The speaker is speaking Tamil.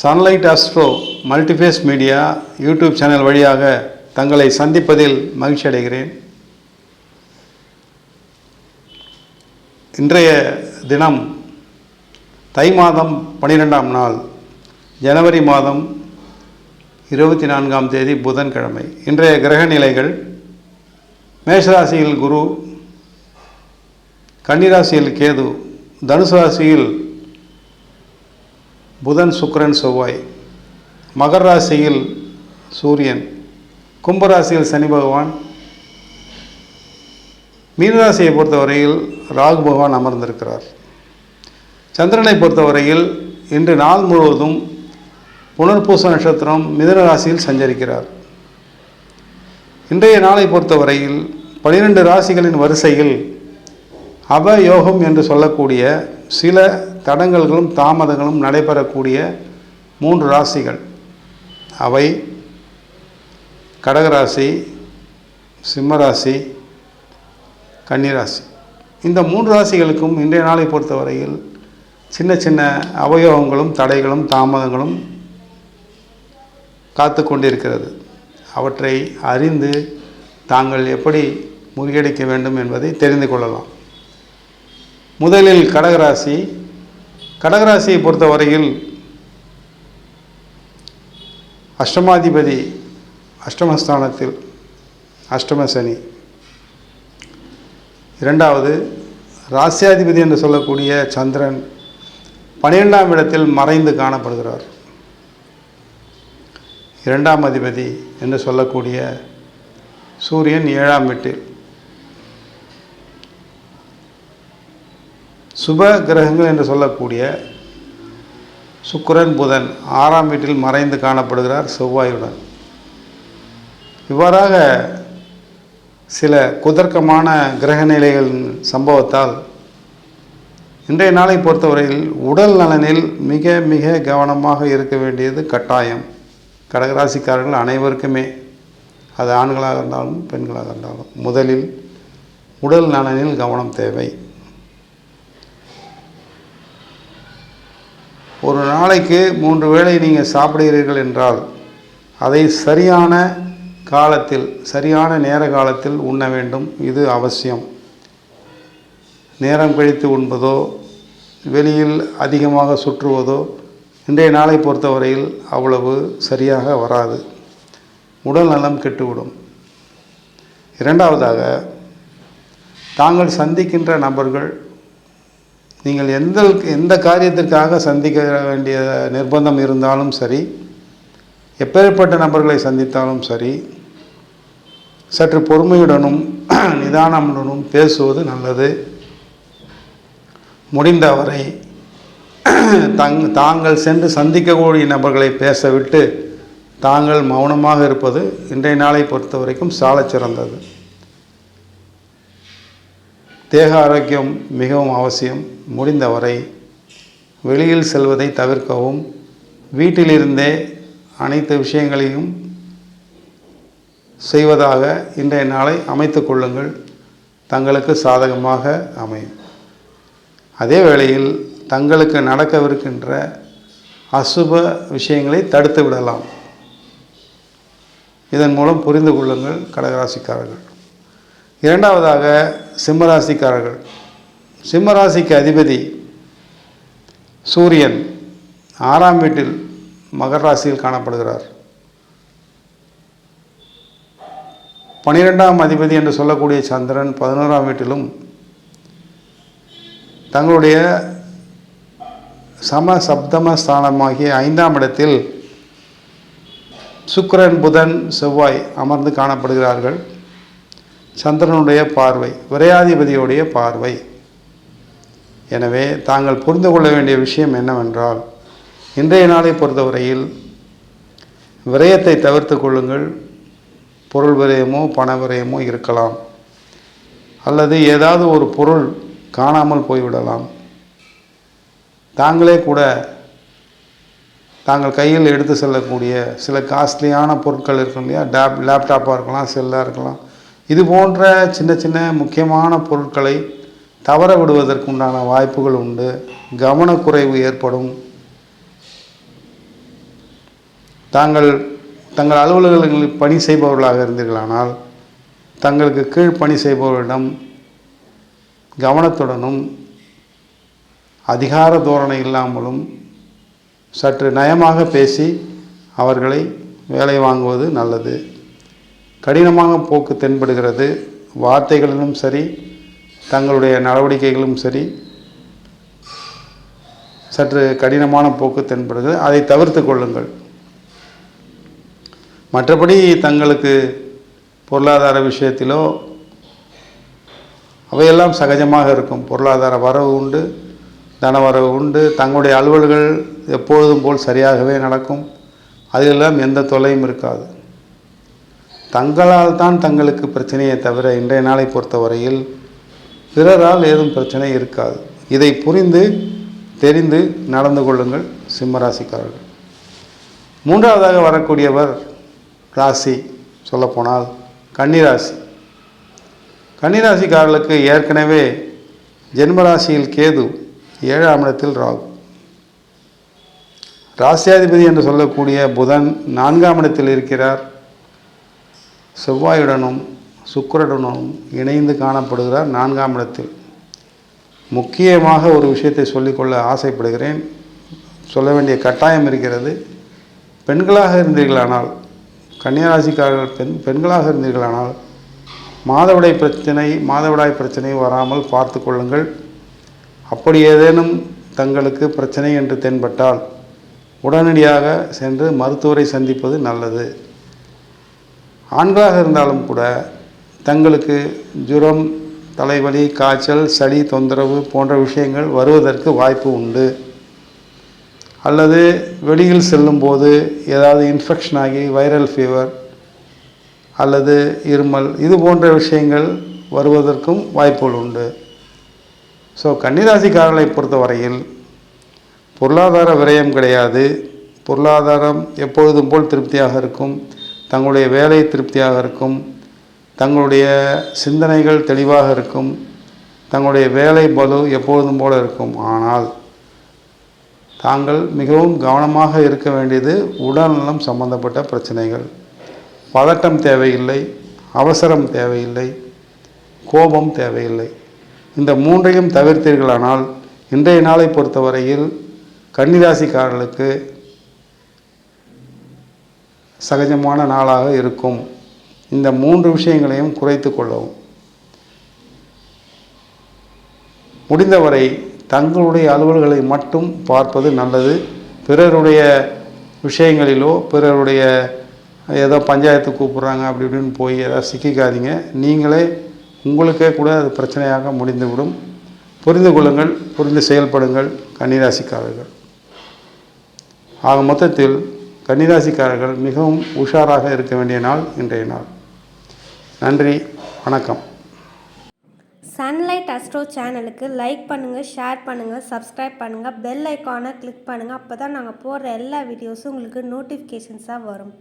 Sunlight astro multiphase media YouTube channel வழியாக தங்களை சந்திப்பதில் மகிழ்ச்சி அடைகிறேன். இன்றைய தினம் தை மாதம் 12ஆம் நாள், ஜனவரி மாதம் 24ஆம் தேதி புதன்கிழமை. இன்றைய கிரக நிலைகள்: மேஷராசியில் குரு, கன்னிராசியில் கேது, தனுசு ராசியில் புதன், சுக்கிரன், செவ்வாய், மகர ராசியில் சூரியன், கும்பராசியில் சனி பகவான், மீனராசியை பொறுத்தவரையில் ராகு பகவான் அமர்ந்திருக்கிறார். சந்திரனை பொறுத்தவரையில் இன்று நாள் முழுவதும் புனர்பூச நட்சத்திரம் மிதுன ராசியில் சஞ்சரிக்கிறார். இன்றைய நாளை பொறுத்தவரையில் 12 ராசிகளின் வரிசையில் அவயோகம் என்று சொல்லக்கூடிய சில தடங்கல்களும் தாமதங்களும் நடைபெறக்கூடிய 3 ராசிகள். அவை கடகராசி, சிம்மராசி, கன்னிராசி. இந்த 3 ராசிகளுக்கும் இன்றைய நாளை பொறுத்தவரையில் சின்ன சின்ன அவயோகங்களும் தடைகளும் தாமதங்களும் காத்து கொண்டிருக்கிறது. அவற்றை அறிந்து தாங்கள் எப்படி முறியடிக்க வேண்டும் என்பதை தெரிந்து கொள்ளலாம். முதலில் கடகராசி. கடகராசியை பொறுத்தவரையில் அஷ்டமாதிபதி அஷ்டமஸ்தானத்தில், அஷ்டம சனி. இரண்டாவது, ராசியாதிபதி என்று சொல்லக்கூடிய சந்திரன் 12ஆம் இடத்தில் மறைந்து காணப்படுகிறார். 2ஆம் அதிபதி என்று சொல்லக்கூடிய சூரியன் 7ஆம் வீட்டில். சுப கிரகங்கள் என்று சொல்லக்கூடிய சுக்கிரன், புதன் 6ஆம் வீட்டில் மறைந்து காணப்படுகிறார் செவ்வாயுடன். இவ்வாறாக சில குதர்க்கமான கிரக நிலைகள் சம்பவத்தால் இன்றைய நாளை பொறுத்தவரையில் உடல் நலனில் மிக மிக கவனமாக இருக்க வேண்டியது கட்டாயம். கடகராசிக்காரர்கள் அனைவருக்குமே, அது ஆண்களாக இருந்தாலும் பெண்களாக இருந்தாலும், முதலில் உடல் நலனில் கவனம் தேவை. ஒரு நாளைக்கு 3 வேளை நீங்கள் சாப்பிடுகிறீர்கள் என்றால் அதை சரியான காலத்தில், சரியான நேர காலத்தில் உண்ண வேண்டும். இது அவசியம். நேரம் கழித்து உண்பதோ வெளியில் அதிகமாக சுற்றுவதோ இன்றைய நாளை பொறுத்தவரையில் அவ்வளவு சரியாக வராது. உடல் நலம் கெட்டுவிடும். இரண்டாவதாக, தாங்கள் சந்திக்கின்ற நபர்கள், நீங்கள் எந்த காரியத்திற்காக சந்திக்க வேண்டிய நிர்பந்தம் இருந்தாலும் சரி, எப்பேற்பட்ட நபர்களை சந்தித்தாலும் சரி, சற்று பொறுமையுடனும் நிதானமுடனும் பேசுவது நல்லது. முடிந்தவரை தாங்கள் சென்று சந்திக்கக்கூடிய நபர்களை பேசவிட்டு தாங்கள் மௌனமாக இருப்பது இன்றைய நாளை பொறுத்த வரைக்கும் சாலச் சிறந்தது. தேக ஆரோக்கியம் மிகவும் அவசியம். முடிந்தவரை வெளியில் செல்வதை தவிர்க்கவும், வீட்டிலிருந்தே அனைத்து விஷயங்களையும் செய்வதாக இன்றைய நாளை அமைத்து கொள்ளுங்கள். தங்களுக்கு சாதகமாக அமையும். அதே வேளையில் தங்களுக்கு நடக்கவிருக்கின்ற அசுப விஷயங்களை தடுத்து விடலாம். இதன் மூலம் புரிந்து கொள்ளுங்கள் கடகராசிக்காரர்கள். இரண்டாவதாக, சிம்மராசிக்காரர்கள். சிம்மராசிக்கு அதிபதி சூரியன் 6ஆம் வீட்டில் மகர ராசியில் காணப்படுகிறார். 12ஆம் அதிபதி என்று சொல்லக்கூடிய சந்திரன் 11ஆம் வீட்டிலும், தங்களுடைய சப்தம ஸ்தானமாகிய 5ஆம் இடத்தில் சுக்கிரன், புதன், செவ்வாய் அமர்ந்து காணப்படுகிறார்கள். சந்திரனுடைய பார்வை, விரையாதிபதியுடைய பார்வை. எனவே தாங்கள் புரிந்து கொள்ள வேண்டிய விஷயம் என்னவென்றால், இன்றைய நாளை பொறுத்தவரையில் விரயத்தை தவிர்த்து கொள்ளுங்கள். பொருள் விரயமோ பண விரயமோ இருக்கலாம், அல்லது ஏதாவது ஒரு பொருள் காணாமல் போய்விடலாம். தாங்களே கூட தாங்கள் கையில் எடுத்து செல்லக்கூடிய சில காஸ்ட்லியான பொருட்கள் இருக்கும் இல்லையா, லேப்டாப்பாக இருக்கலாம், செல்லாக இருக்கலாம், இது போன்ற சின்ன சின்ன முக்கியமான பொருட்களை தவற விடுவதற்குண்டான வாய்ப்புகள் உண்டு. கவனக்குறைவு ஏற்படும். தங்கள் அலுவலகங்களில் பணி செய்பவர்களாக இருந்தீர்களானால் தங்களுக்கு கீழ் பணி செய்பவர்களிடம் கவனத்துடனும் அதிகார தோரணை இல்லாமலும் சற்று நயமாக பேசி அவர்களை வேலை வாங்குவது நல்லது. கடினமாக போக்கு தென்படுகிறது. வார்த்தைகளிலும் சரி, தங்களுடைய நடவடிக்கைகளும் சரி, சற்று கடினமான போக்கு தென்படுகிறது. அதை தவிர்த்து கொள்ளுங்கள். மற்றபடி தங்களுக்கு பொருளாதார விஷயத்திலோ அவையெல்லாம் சகஜமாக இருக்கும். பொருளாதார வரவு உண்டு, தனவரவு உண்டு. தங்களுடைய அலுவல்கள் எப்பொழுதும் போல் சரியாகவே நடக்கும். அதிலெல்லாம் எந்த தொல்லையும் இருக்காது. தங்களால் தான் தங்களுக்கு பிரச்சனையை தவிர இன்றைய நாளை பொறுத்தவரையில் பிறரால் ஏதும் பிரச்சனை இருக்காது. இதை புரிந்து தெரிந்து நடந்து கொள்ளுங்கள் சிம்மராசிக்காரர்கள். மூன்றாவதாக வரக்கூடியவர் ராசி சொல்லப்போனால் கன்னிராசி. கன்னிராசிக்காரர்களுக்கு ஏற்கனவே ஜென்மராசியில் கேது, 7ஆம் இடத்தில் ராகு. ராசியாதிபதி என்று சொல்லக்கூடிய புதன் 4ஆம் இடத்தில் இருக்கிறார். செவ்வாயுடனும் சுக்கிரனுடனும் இணைந்து காணப்படுகிறார் 4ஆம் இடத்தில். முக்கியமாக ஒரு விஷயத்தை சொல்லிக்கொள்ள ஆசைப்படுகிறேன், சொல்ல வேண்டிய கட்டாயம் இருக்கிறது. பெண்களாக இருந்தீர்களானால், கன்னிராசிக்காரர்கள் பெண்களாக இருந்தீர்களானால் மாதவிடாய் பிரச்சனை வராமல் பார்த்து கொள்ளுங்கள். அப்படி ஏதேனும் தங்களுக்கு பிரச்சனை என்று தென்பட்டால் உடனடியாக சென்று மருத்துவரை சந்திப்பது நல்லது. ஆண்களாக இருந்தாலும் கூட தங்களுக்கு ஜுரம், தலைவலி, காய்ச்சல், சளி தொந்தரவு போன்ற விஷயங்கள் வருவதற்கு வாய்ப்பு உண்டு. அல்லது வெளியில் செல்லும்போது ஏதாவது இன்ஃபெக்ஷன் ஆகி வைரல் ஃபீவர் அல்லது இருமல் இது போன்ற விஷயங்கள் வருவதற்கும் வாய்ப்புகள் உண்டு. ஸோ கன்னிராசிக்காரர்களை பொறுத்தவரையில் பொருளாதார விரயம் கிடையாது. பொருளாதாரம் எப்பொழுதும் போல் திருப்தியாக இருக்கும். தங்களுடைய வேலை திருப்தியாக இருக்கும். தங்களுடைய சிந்தனைகள் தெளிவாக இருக்கும். தங்களுடைய வேலை பளு எப்பொழுதும் போல இருக்கும். ஆனால் தாங்கள் மிகவும் கவனமாக இருக்க வேண்டியது உடல்நலம் சம்பந்தப்பட்ட பிரச்சனைகள். பதட்டம் தேவையில்லை, அவசரம் தேவையில்லை, கோபம் தேவையில்லை. இந்த மூன்றையும் தவிர்த்தீர்களானால் இன்றைய நாளை பொறுத்தவரையில் கன்னிராசிக்காரர்களுக்கு சகஜமான நாளாக இருக்கும். இந்த 3 விஷயங்களையும் குறைத்து கொள்ளவும். முடிந்தவரை தங்களுடைய அலுவல்களை மட்டும் பார்ப்பது நல்லது. பிறருடைய விஷயங்களிலோ பிறருடைய ஏதோ பஞ்சாயத்து கூப்பிட்றாங்க அப்படி இப்படின்னு போய் ஏதாவது சிக்கிக்காதீங்க. நீங்களே உங்களுக்கே கூட அது பிரச்சனையாக முடிந்துவிடும். புரிந்து கொள்ளுங்கள், புரிந்து செயல்படுங்கள் கன்னிராசிக்காரர்கள். ஆக மொத்தத்தில் கன்னிராசிக்காரர்கள் மிகவும் உஷாராக இருக்க வேண்டிய நாள் இன்றைய நாள். நன்றி, வணக்கம். சன்லைட் அஸ்ட்ரோ சேனலுக்கு லைக் பண்ணுங்கள், ஷேர் பண்ணுங்கள், சப்ஸ்கிரைப் பண்ணுங்கள், பெல் ஐக்கானை கிளிக் பண்ணுங்கள். அப்போ தான் நாங்கள் போடுற எல்லா வீடியோஸும் உங்களுக்கு நோட்டிஃபிகேஷன்ஸாக வரும்.